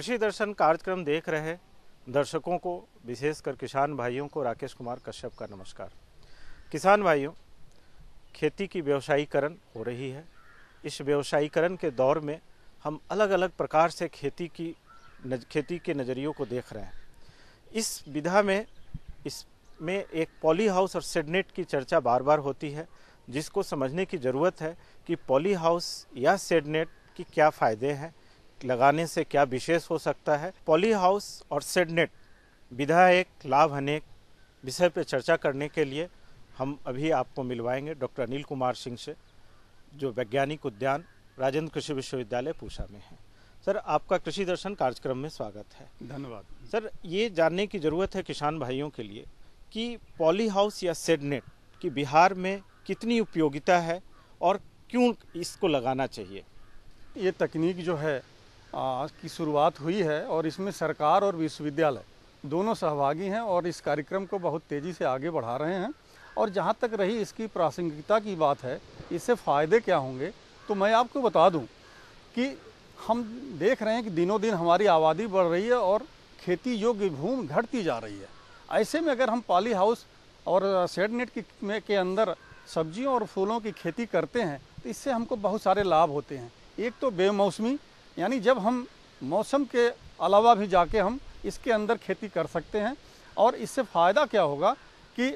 कृषि दर्शन कार्यक्रम देख रहे दर्शकों को, विशेषकर किसान भाइयों को राकेश कुमार कश्यप का नमस्कार। किसान भाइयों, खेती की व्यवसायीकरण हो रही है। इस व्यवसायीकरण के दौर में हम अलग अलग प्रकार से खेती के नज़रियों को देख रहे हैं। इस विधा में इसमें एक पॉली हाउस और शेडनेट की चर्चा बार बार होती है, जिसको समझने की ज़रूरत है कि पॉली हाउस या शेडनेट की क्या फ़ायदे हैं, लगाने से क्या विशेष हो सकता है। पॉली हाउस और शेडनेट विधा एक लाभ अनेक विषय पर चर्चा करने के लिए हम अभी आपको मिलवाएंगे डॉक्टर अनिल कुमार सिंह से, जो वैज्ञानिक उद्यान राजेंद्र कृषि विश्वविद्यालय पूसा में है। सर, आपका कृषि दर्शन कार्यक्रम में स्वागत है। धन्यवाद। सर, ये जानने की ज़रूरत है किसान भाइयों के लिए कि पॉली हाउस या शेडनेट की बिहार में कितनी उपयोगिता है और क्यों इसको लगाना चाहिए। ये तकनीक जो है की शुरुआत हुई है और इसमें सरकार और विश्वविद्यालय दोनों सहभागी हैं और इस कार्यक्रम को बहुत तेज़ी से आगे बढ़ा रहे हैं। और जहाँ तक रही इसकी प्रासंगिकता की बात है, इससे फ़ायदे क्या होंगे, तो मैं आपको बता दूं कि हम देख रहे हैं कि दिनों दिन हमारी आबादी बढ़ रही है और खेती योग्य भूमि घटती जा रही है। ऐसे में अगर हम पॉली हाउस और शेडनेट के अंदर सब्जियों और फूलों की खेती करते हैं तो इससे हमको बहुत सारे लाभ होते हैं। एक तो बेमौसमी, यानी जब हम मौसम के अलावा भी जाके हम इसके अंदर खेती कर सकते हैं। और इससे फ़ायदा क्या होगा कि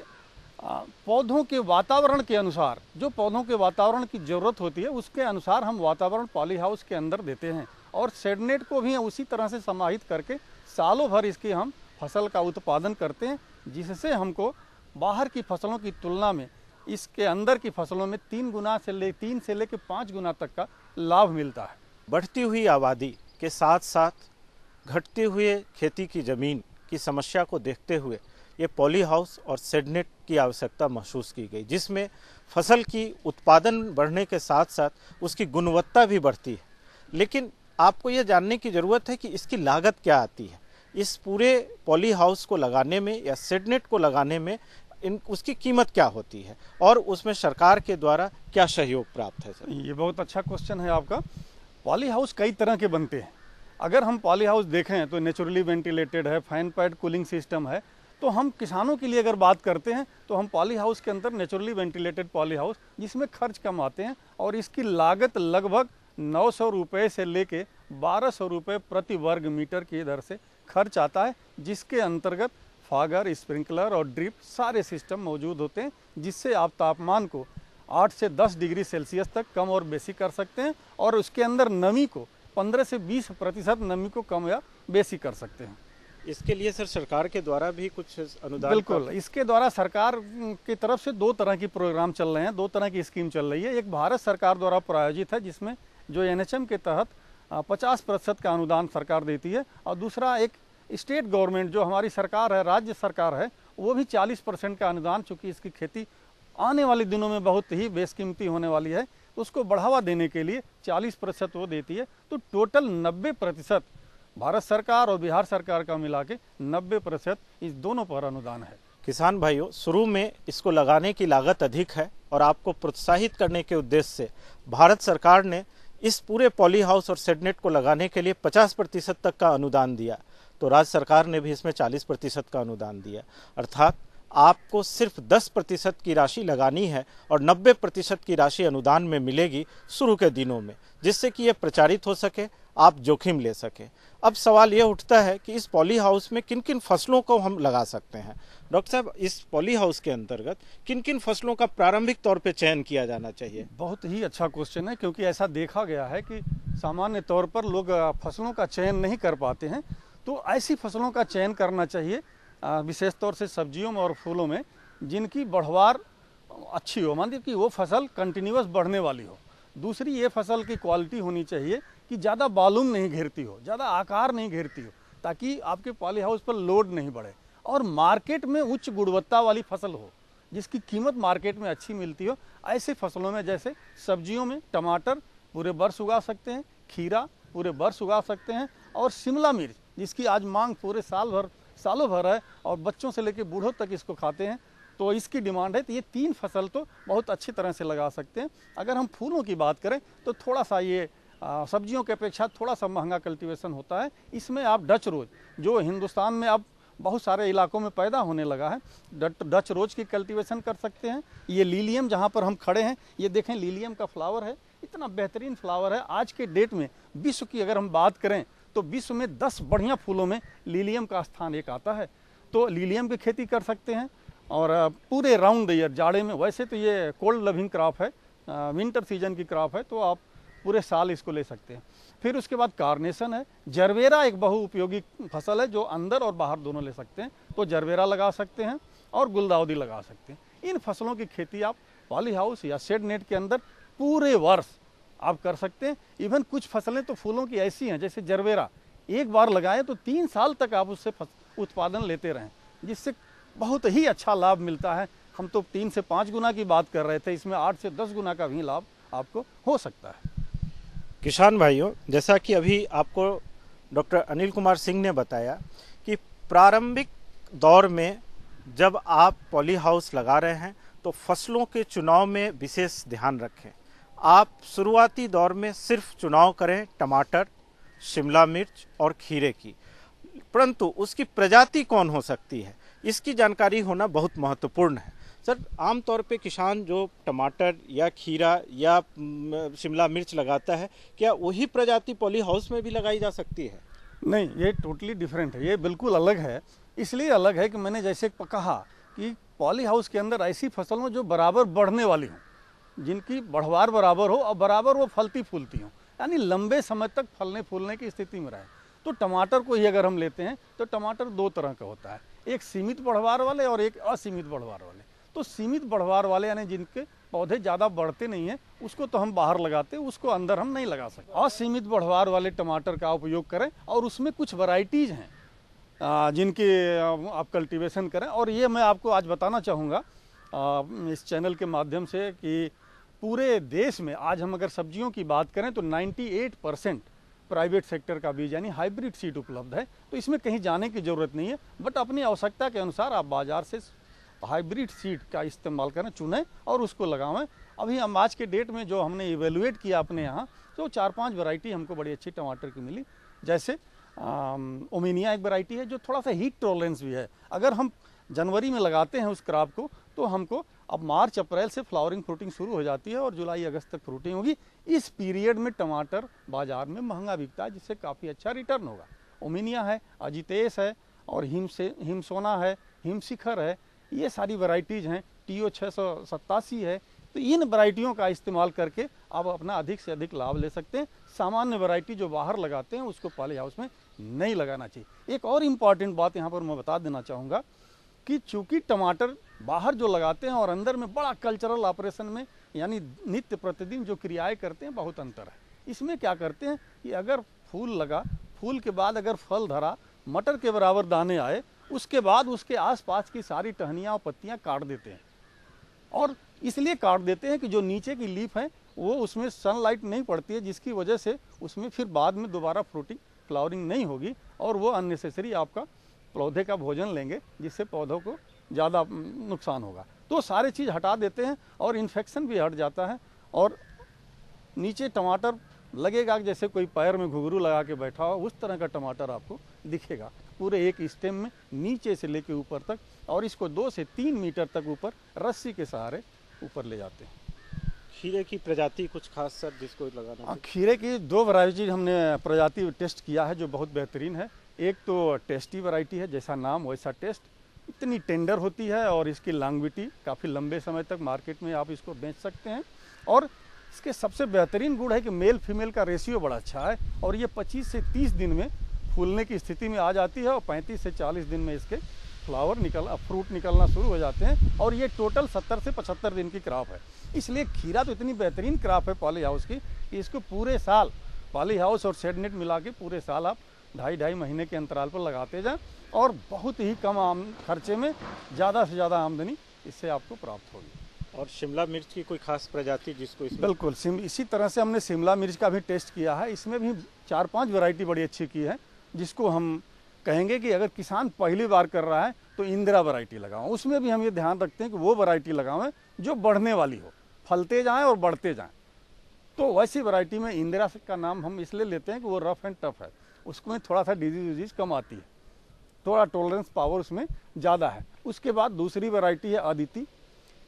पौधों के वातावरण के अनुसार, जो पौधों के वातावरण की ज़रूरत होती है उसके अनुसार हम वातावरण पॉली हाउस के अंदर देते हैं। और शेडनेट को भी उसी तरह से समाहित करके सालों भर इसकी हम फसल का उत्पादन करते हैं, जिससे हमको बाहर की फसलों की तुलना में इसके अंदर की फसलों में 3 से लेकर 5 गुना तक का लाभ मिलता है। बढ़ती हुई आबादी के साथ साथ घटते हुए खेती की ज़मीन की समस्या को देखते हुए ये पॉली हाउस और शेडनेट की आवश्यकता महसूस की गई, जिसमें फसल की उत्पादन बढ़ने के साथ साथ उसकी गुणवत्ता भी बढ़ती है। लेकिन आपको ये जानने की ज़रूरत है कि इसकी लागत क्या आती है। इस पूरे पॉली हाउस को लगाने में या शेडनेट को लगाने में उसकी कीमत क्या होती है और उसमें सरकार के द्वारा क्या सहयोग प्राप्त है। सर, ये बहुत अच्छा क्वेश्चन है आपका। पॉली हाउस कई तरह के बनते हैं। अगर हम पॉली हाउस देखें तो नेचुरली वेंटिलेटेड है, फैन पैड कूलिंग सिस्टम है। तो हम किसानों के लिए अगर बात करते हैं तो हम पॉली हाउस के अंदर नेचुरली वेंटिलेटेड पॉली हाउस, जिसमें खर्च कम आते हैं और इसकी लागत लगभग 900 रुपये से लेके 1200 रुपये प्रति वर्ग मीटर की दर से खर्च आता है, जिसके अंतर्गत फागर, स्प्रिंकलर और ड्रिप सारे सिस्टम मौजूद होते हैं, जिससे आप तापमान को 8 से 10 डिग्री सेल्सियस तक कम और बेसी कर सकते हैं और उसके अंदर नमी को 15 से 20% नमी को कम या बेसी कर सकते हैं। इसके लिए सर सरकार के द्वारा भी कुछ अनुदान? बिल्कुल, इसके द्वारा सरकार की तरफ से 2 तरह की प्रोग्राम चल रहे हैं, 2 तरह की स्कीम चल रही है। एक भारत सरकार द्वारा प्रायोजित है, जिसमें जो NHM के तहत 50% का अनुदान सरकार देती है, और दूसरा एक स्टेट गवर्नमेंट जो हमारी सरकार है, राज्य सरकार है, वो भी 40% का अनुदान, चूँकि इसकी खेती आने वाले दिनों में बहुत ही बेशकीमती होने वाली है, तो उसको बढ़ावा देने के लिए 40% वो देती है। तो टोटल 90% भारत सरकार और बिहार सरकार का मिला के 90% इस दोनों पर अनुदान है। किसान भाइयों, शुरू में इसको लगाने की लागत अधिक है और आपको प्रोत्साहित करने के उद्देश्य से भारत सरकार ने इस पूरे पॉली हाउस और शेडनेट को लगाने के लिए 50% तक का अनुदान दिया। तो राज्य सरकार ने भी इसमें 40% का अनुदान दिया। अर्थात आपको सिर्फ 10% की राशि लगानी है और 90% की राशि अनुदान में मिलेगी शुरू के दिनों में, जिससे कि ये प्रचारित हो सके, आप जोखिम ले सकें। अब सवाल ये उठता है कि इस पॉली हाउस में किन किन फसलों को हम लगा सकते हैं। डॉक्टर साहब, इस पॉली हाउस के अंतर्गत किन किन फसलों का प्रारंभिक तौर पे चयन किया जाना चाहिए? बहुत ही अच्छा क्वेश्चन है, क्योंकि ऐसा देखा गया है कि सामान्य तौर पर लोग फसलों का चयन नहीं कर पाते हैं। तो ऐसी फसलों का चयन करना चाहिए, विशेष तौर से सब्जियों में और फूलों में, जिनकी बढ़वार अच्छी हो, मान लीजिए कि वो फसल कंटिन्यूअस बढ़ने वाली हो। दूसरी, ये फसल की क्वालिटी होनी चाहिए कि ज़्यादा बालूम नहीं घेरती हो, ज़्यादा आकार नहीं घेरती हो, ताकि आपके पॉली हाउस पर लोड नहीं बढ़े। और मार्केट में उच्च गुणवत्ता वाली फसल हो, जिसकी कीमत मार्केट में अच्छी मिलती हो। ऐसे फसलों में जैसे सब्जियों में टमाटर पूरे वर्ष उगा सकते हैं, खीरा पूरे वर्ष उगा सकते हैं, और शिमला मिर्च, जिसकी आज मांग पूरे सालों भर है और बच्चों से लेकर बूढ़ों तक इसको खाते हैं, तो इसकी डिमांड है। तो ये 3 फसल तो बहुत अच्छी तरह से लगा सकते हैं। अगर हम फूलों की बात करें तो थोड़ा सा ये सब्जियों की अपेक्षा थोड़ा सा महंगा कल्टीवेशन होता है। इसमें आप डच रोज, जो हिंदुस्तान में अब बहुत सारे इलाकों में पैदा होने लगा है, डच रोज की कल्टीवेशन कर सकते हैं। ये लीलियम जहाँ पर हम खड़े हैं, ये देखें लीलियम का फ्लावर है, इतना बेहतरीन फ्लावर है। आज के डेट में विश्व की अगर हम बात करें तो विश्व में 10 बढ़िया फूलों में लीलियम का स्थान एक आता है। तो लीलियम की खेती कर सकते हैं और पूरे राउंड द ईयर, जाड़े में, वैसे तो ये कोल्ड लविंग क्रॉप है, विंटर सीजन की क्रॉप है, तो आप पूरे साल इसको ले सकते हैं। फिर उसके बाद कार्नेशन है। जरबेरा एक बहुउपयोगी फसल है जो अंदर और बाहर दोनों ले सकते हैं, तो जरबेरा लगा सकते हैं और गुलदाउदी लगा सकते हैं। इन फसलों की खेती आप पॉली हाउस या शेड नेट के अंदर पूरे वर्ष आप कर सकते हैं। इवन कुछ फसलें तो फूलों की ऐसी हैं, जैसे जरबेरा, एक बार लगाएं तो 3 साल तक आप उससे उत्पादन लेते रहें, जिससे बहुत ही अच्छा लाभ मिलता है। हम तो 3 से 5 गुना की बात कर रहे थे, इसमें 8 से 10 गुना का भी लाभ आपको हो सकता है। किसान भाइयों, जैसा कि अभी आपको डॉक्टर अनिल कुमार सिंह ने बताया कि प्रारंभिक दौर में जब आप पॉली हाउस लगा रहे हैं तो फसलों के चुनाव में विशेष ध्यान रखें। आप शुरुआती दौर में सिर्फ चुनाव करें टमाटर, शिमला मिर्च और खीरे की, परंतु उसकी प्रजाति कौन हो सकती है, इसकी जानकारी होना बहुत महत्वपूर्ण है। सर, आमतौर पे किसान जो टमाटर या खीरा या शिमला मिर्च लगाता है, क्या वही प्रजाति पॉली हाउस में भी लगाई जा सकती है? नहीं, ये टोटली डिफरेंट है, ये बिल्कुल अलग है। इसलिए अलग है कि मैंने जैसे कहा कि पॉली हाउस के अंदर ऐसी फसल हो जो बराबर बढ़ने वाली हों, जिनकी बढ़वार बराबर हो और बराबर वो फलती फूलती हों, यानी लंबे समय तक फलने फूलने की स्थिति में रहे। तो टमाटर को ही अगर हम लेते हैं तो टमाटर 2 तरह का होता है, एक सीमित बढ़वार वाले और एक असीमित बढ़वार वाले। तो सीमित बढ़वार वाले यानी जिनके पौधे ज़्यादा बढ़ते नहीं हैं, उसको तो हम बाहर लगाते हैं, उसको अंदर हम नहीं लगा सकते। असीमित बढ़वार वाले टमाटर का उपयोग करें, और उसमें कुछ वैरायटीज़ हैं जिनके आप कल्टीवेशन करें। और ये मैं आपको आज बताना चाहूँगा इस चैनल के माध्यम से कि पूरे देश में आज हम अगर सब्जियों की बात करें तो 98% प्राइवेट सेक्टर का बीज यानी हाइब्रिड सीड उपलब्ध है। तो इसमें कहीं जाने की ज़रूरत नहीं है, बट अपनी आवश्यकता के अनुसार आप बाज़ार से हाइब्रिड सीड का इस्तेमाल करें, चुनें और उसको लगावें। अभी हम आज के डेट में जो हमने इवेलुएट किया अपने यहाँ, तो 4-5 वैरायटी हमको बड़ी अच्छी टमाटर की मिली। जैसे ओमिनिया एक वैरायटी है जो थोड़ा सा हीट टॉलरेंस भी है। अगर हम जनवरी में लगाते हैं उस क्रॉप को, तो हमको अब मार्च अप्रैल से फ्लावरिंग फ्रूटिंग शुरू हो जाती है और जुलाई अगस्त तक फ्रूटिंग होगी। इस पीरियड में टमाटर बाज़ार में महंगा बिकता है, जिससे काफ़ी अच्छा रिटर्न होगा। ओमिनिया है, अजितेश है, और हिमसोना है, हिमशिखर है, ये सारी वैरायटीज़ हैं। TO 687 है। तो इन वैरायटियों का इस्तेमाल करके आप अपना अधिक से अधिक लाभ ले सकते हैं। सामान्य वैरायटी जो बाहर लगाते हैं उसको पॉली हाउस में नहीं लगाना चाहिए। एक और इम्पॉर्टेंट बात यहाँ पर मैं बता देना चाहूँगा कि चूँकि टमाटर बाहर जो लगाते हैं और अंदर में बड़ा कल्चरल ऑपरेशन में यानी नित्य प्रतिदिन जो क्रियाएँ करते हैं, बहुत अंतर है। इसमें क्या करते हैं कि अगर फूल लगा, फूल के बाद अगर फल धरा, मटर के बराबर दाने आए, उसके बाद उसके आसपास की सारी टहनियाँ और पत्तियाँ काट देते हैं। और इसलिए काट देते हैं कि जो नीचे की लीफ है वो उसमें सनलाइट नहीं पड़ती है, जिसकी वजह से उसमें फिर बाद में दोबारा फ्रूटिंग फ्लावरिंग नहीं होगी और वो अननेसेसरी आपका पौधे का भोजन लेंगे, जिससे पौधों को ज़्यादा नुकसान होगा। तो सारे चीज़ हटा देते हैं और इन्फेक्शन भी हट जाता है। और नीचे टमाटर लगेगा जैसे कोई पैर में घुंघरू लगा के बैठा हो, उस तरह का टमाटर आपको दिखेगा पूरे एक स्टेम में, नीचे से लेके ऊपर तक। और इसको 2 से 3 मीटर तक ऊपर रस्सी के सहारे ऊपर ले जाते हैं। खीरे की प्रजाति कुछ खास सर जिसको लगाना? खीरे की 2 वैरायटी हमने प्रजाति टेस्ट किया है जो बहुत बेहतरीन है। एक तो टेस्टी वैरायटी है, जैसा नाम वैसा टेस्ट, इतनी टेंडर होती है और इसकी लॉन्गविटी काफ़ी लंबे समय तक मार्केट में आप इसको बेच सकते हैं। और इसके सबसे बेहतरीन गुण है कि मेल फीमेल का रेशियो बड़ा अच्छा है और ये 25 से 30 दिन में फूलने की स्थिति में आ जाती है और 35 से 40 दिन में इसके फ्रूट निकलना शुरू हो जाते हैं। और ये टोटल 70 से 75 दिन की क्रॉप है। इसलिए खीरा तो इतनी बेहतरीन क्रॉप है पॉली हाउस की कि इसको पूरे साल पॉली हाउस और शेड नेट मिला के पूरे साल आप 2.5 महीने के अंतराल पर लगाते जाएं और बहुत ही कम खर्चे में ज़्यादा से ज़्यादा आमदनी इससे आपको प्राप्त होगी। और शिमला मिर्च की कोई खास प्रजाति जिसको इसमें? बिल्कुल, इसी तरह से हमने शिमला मिर्च का भी टेस्ट किया है। इसमें भी 4-5 वैरायटी बड़ी अच्छी की है, जिसको हम कहेंगे कि अगर किसान पहली बार कर रहा है तो इंदिरा वैरायटी लगाओ। उसमें भी हम ये ध्यान रखते हैं कि वो वैरायटी लगावें जो बढ़ने वाली हो, फलते जाएं और बढ़ते जाएं। तो वैसी वैरायटी में इंदिरा का नाम हम इसलिए लेते हैं कि वो रफ एंड टफ है, उसमें थोड़ा सा डिजीज कम आती है, थोड़ा टॉलरेंस पावर उसमें ज़्यादा है। उसके बाद दूसरी वैरायटी है अदिति,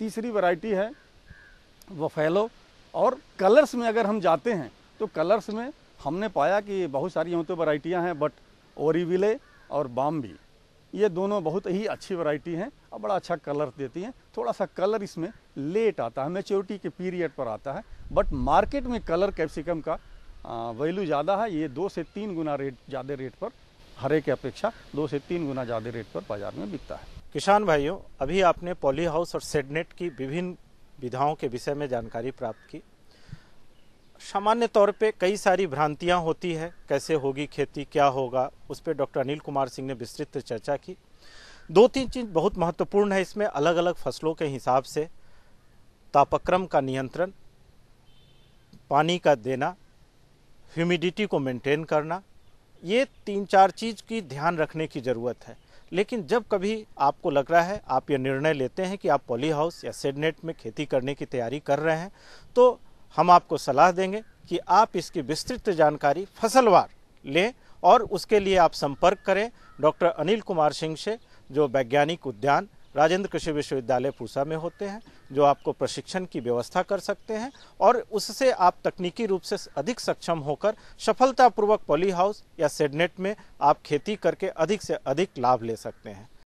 तीसरी वैरायटी है बफेलो। और कलर्स में अगर हम जाते हैं तो कलर्स में हमने पाया कि बहुत सारी यूँ तो वैरायटियाँ हैं, बट ओरिविले और बाम्बी ये दोनों बहुत ही अच्छी वैरायटी हैं और बड़ा अच्छा कलर देती हैं। थोड़ा सा कलर इसमें लेट आता है, मैच्योरिटी के पीरियड पर आता है, बट मार्केट में कलर कैप्सिकम का वैल्यू ज़्यादा है। ये 2 से 3 गुना रेट ज़्यादा रेट पर, हरे के अपेक्षा 2 से 3 गुना ज़्यादा रेट पर बाजार में बिकता है। किसान भाइयों, अभी आपने पॉली हाउस और शेडनेट की विभिन्न विधाओं के विषय में जानकारी प्राप्त की। सामान्य तौर पे कई सारी भ्रांतियां होती है, कैसे होगी खेती, क्या होगा, उस पर डॉक्टर अनिल कुमार सिंह ने विस्तृत चर्चा की। 2-3 चीज़ बहुत महत्वपूर्ण है इसमें, अलग अलग फसलों के हिसाब से तापक्रम का नियंत्रण, पानी का देना, ह्यूमिडिटी को मेंटेन करना, ये 3-4 चीज़ की ध्यान रखने की ज़रूरत है। लेकिन जब कभी आपको लग रहा है, आप ये निर्णय लेते हैं कि आप पॉली हाउस या शेडनेट में खेती करने की तैयारी कर रहे हैं, तो हम आपको सलाह देंगे कि आप इसकी विस्तृत जानकारी फसलवार लें और उसके लिए आप संपर्क करें डॉक्टर अनिल कुमार सिंह से, जो वैज्ञानिक उद्यान राजेंद्र कृषि विश्वविद्यालय पूसा में होते हैं, जो आपको प्रशिक्षण की व्यवस्था कर सकते हैं और उससे आप तकनीकी रूप से अधिक सक्षम होकर सफलतापूर्वक पॉली हाउस या शेडनेट में आप खेती करके अधिक से अधिक लाभ ले सकते हैं।